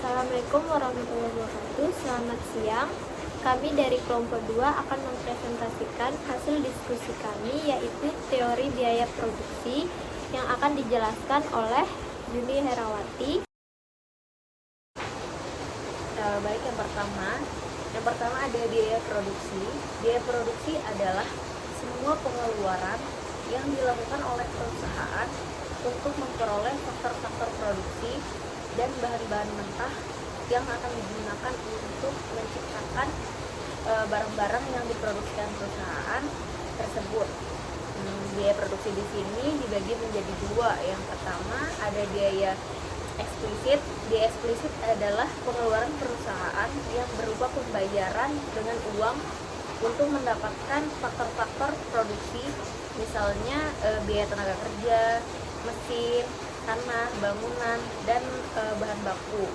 Assalamualaikum warahmatullahi wabarakatuh. Selamat siang. Kami dari kelompok 2 akan mempresentasikan hasil diskusi kami, yaitu teori biaya produksi yang akan dijelaskan oleh Yuni Herawati. Baik, yang pertama ada biaya produksi. Biaya produksi adalah semua pengeluaran yang dilakukan oleh perusahaan untuk memperoleh faktor-faktor produksi dan bahan-bahan mentah yang akan digunakan untuk menciptakan barang-barang yang diproduksikan perusahaan tersebut. Biaya produksi di sini dibagi menjadi dua. Yang pertama ada biaya eksplisit. Biaya eksplisit adalah pengeluaran perusahaan yang berupa pembayaran dengan uang untuk mendapatkan faktor-faktor produksi, misalnya biaya tenaga kerja, mesin, tanah, bangunan, dan bahan baku.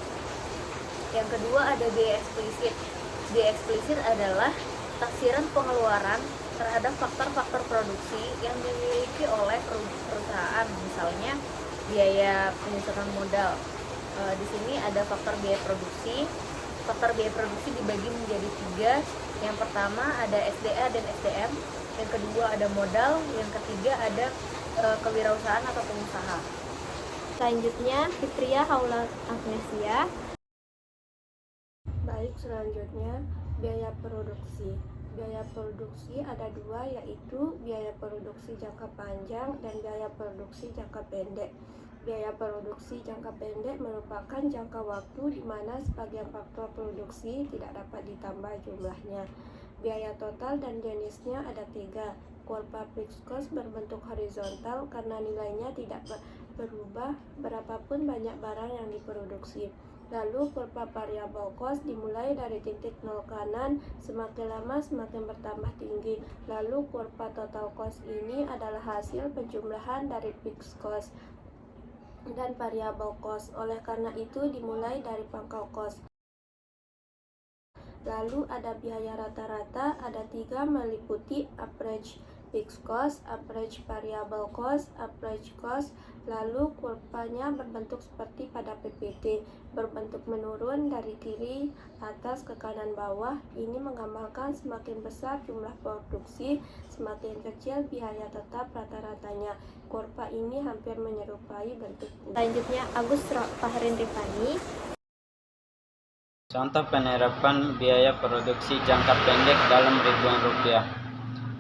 Yang kedua ada biaya eksplisit. Biaya eksplisit adalah taksiran pengeluaran terhadap faktor-faktor produksi yang dimiliki oleh perusahaan, misalnya biaya penyusunan modal. Di sini ada faktor biaya produksi. Faktor biaya produksi dibagi menjadi 3. Yang pertama ada SDA dan SDM. Yang kedua ada modal. Yang ketiga ada kewirausahaan atau pengusaha. Selanjutnya, Fitria Haula Agnesia. Baik, selanjutnya biaya produksi. Biaya produksi ada dua, yaitu biaya produksi jangka panjang dan biaya produksi jangka pendek. Biaya produksi jangka pendek merupakan jangka waktu di mana sebagian faktor produksi tidak dapat ditambah jumlahnya. Biaya total dan jenisnya ada 3. Kurva fixed cost berbentuk horizontal karena nilainya tidak berubah berapapun banyak barang yang diproduksi. Lalu kurva variable cost dimulai dari titik 0 kanan, semakin lama semakin bertambah tinggi. Lalu kurva total cost ini adalah hasil penjumlahan dari fixed cost dan variable cost. Oleh karena itu dimulai dari pangkal cost. Lalu ada biaya rata-rata, ada 3 meliputi average fixed cost, average variable cost, average cost. Lalu kurvanya berbentuk seperti pada PPT, berbentuk menurun dari kiri atas ke kanan bawah. Ini menggambarkan semakin besar jumlah produksi, semakin kecil biaya tetap rata-ratanya. Kurva ini hampir menyerupai bentuk U. Selanjutnya Agus Fahrin Rifani. Contoh penerapan biaya produksi jangka pendek dalam ribuan rupiah.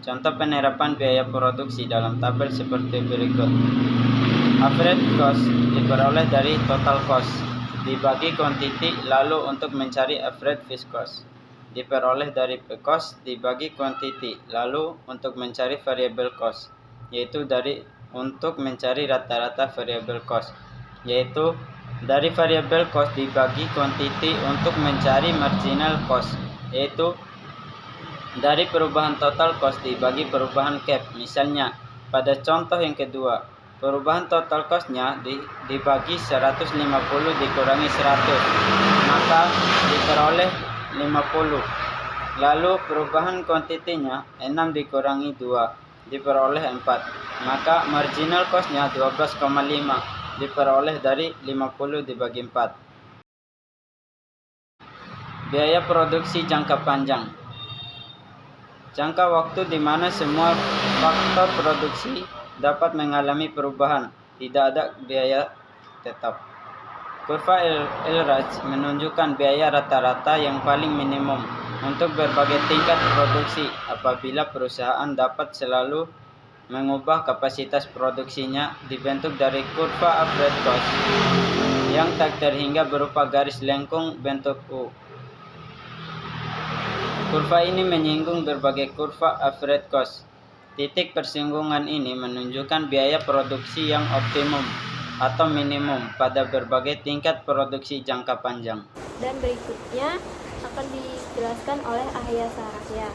Contoh penerapan biaya produksi dalam tabel seperti berikut. Average cost diperoleh dari total cost dibagi quantity, lalu untuk mencari average fixed cost diperoleh dari P cost dibagi quantity, lalu untuk mencari variable cost, yaitu untuk mencari rata-rata variable cost, yaitu dari variable cost dibagi quantity untuk mencari marginal cost, yaitu dari perubahan total cost dibagi perubahan cap. Misalnya pada contoh yang kedua, perubahan total cost-nya dibagi 150 dikurangi 100, maka diperoleh 50. Lalu perubahan quantity-nya 6 dikurangi 2, diperoleh 4. Maka marginal cost-nya 12,5, diperoleh dari 50 dibagi 4. Biaya produksi jangka panjang. Jangka waktu di mana semua faktor produksi dapat mengalami perubahan, tidak ada biaya tetap. Kurva Elraj menunjukkan biaya rata-rata yang paling minimum untuk berbagai tingkat produksi apabila perusahaan dapat selalu mengubah kapasitas produksinya, dibentuk dari kurva average cost yang tak terhingga berupa garis lengkung bentuk U. Kurva ini menyinggung berbagai kurva average cost. Titik persinggungan ini menunjukkan biaya produksi yang optimum atau minimum pada berbagai tingkat produksi jangka panjang. Dan berikutnya akan dijelaskan oleh Ahya Sarahya.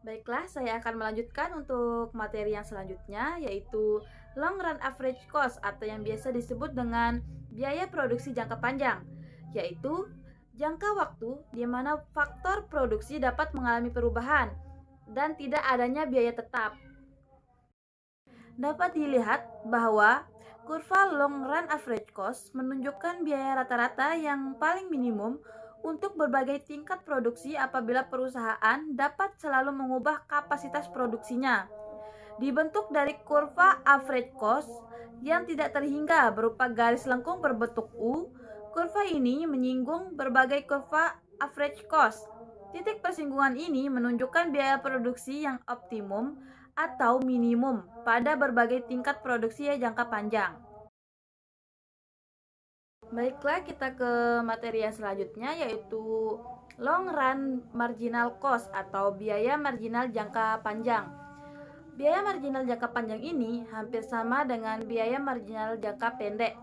Baiklah, saya akan melanjutkan untuk materi yang selanjutnya, yaitu long run average cost atau yang biasa disebut dengan biaya produksi jangka panjang, yaitu jangka waktu di mana faktor produksi dapat mengalami perubahan dan tidak adanya biaya tetap. Dapat dilihat bahwa Kurva long run average cost menunjukkan biaya rata-rata yang paling minimum untuk berbagai tingkat produksi apabila perusahaan dapat selalu mengubah kapasitas produksinya. Dibentuk dari kurva average cost yang tidak terhingga berupa garis lengkung berbentuk U. Kurva ini menyinggung berbagai kurva average cost. Titik persinggungan ini menunjukkan biaya produksi yang optimum atau minimum pada berbagai tingkat produksi jangka panjang. Baiklah, kita ke materi yang selanjutnya, yaitu long run marginal cost atau biaya marginal jangka panjang. Biaya marginal jangka panjang ini hampir sama dengan biaya marginal jangka pendek,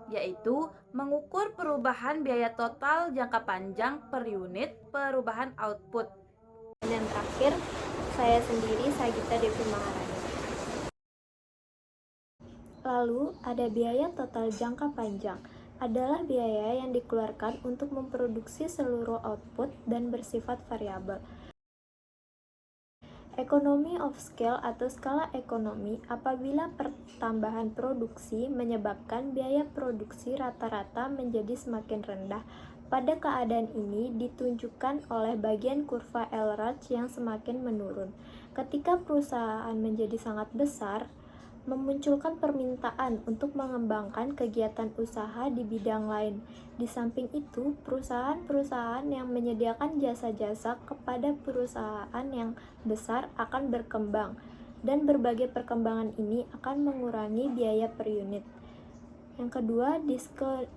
yaitu mengukur perubahan biaya total jangka panjang per unit perubahan output. Dan terakhir, saya sendiri Sagita Devi Maharani. Lalu, ada biaya total jangka panjang. Adalah biaya yang dikeluarkan untuk memproduksi seluruh output dan bersifat variabel. Economy of scale atau skala ekonomi apabila pertambahan produksi menyebabkan biaya produksi rata-rata menjadi semakin rendah. Pada keadaan ini ditunjukkan oleh bagian kurva LRAT yang semakin menurun. Ketika perusahaan menjadi sangat besar, memunculkan permintaan untuk mengembangkan kegiatan usaha di bidang lain. Di samping itu, perusahaan-perusahaan yang menyediakan jasa-jasa kepada perusahaan yang besar akan berkembang, dan berbagai perkembangan ini akan mengurangi biaya per unit. Yang kedua,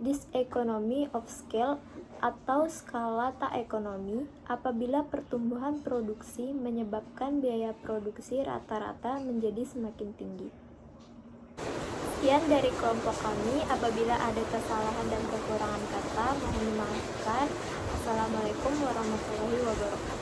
diseconomy of scale atau skala tak ekonomi apabila pertumbuhan produksi menyebabkan biaya produksi rata-rata menjadi semakin tinggi. Sekian dari kelompok kami. Apabila ada kesalahan dan kekurangan kata, mohon dimaafkan. Assalamualaikum warahmatullahi wabarakatuh.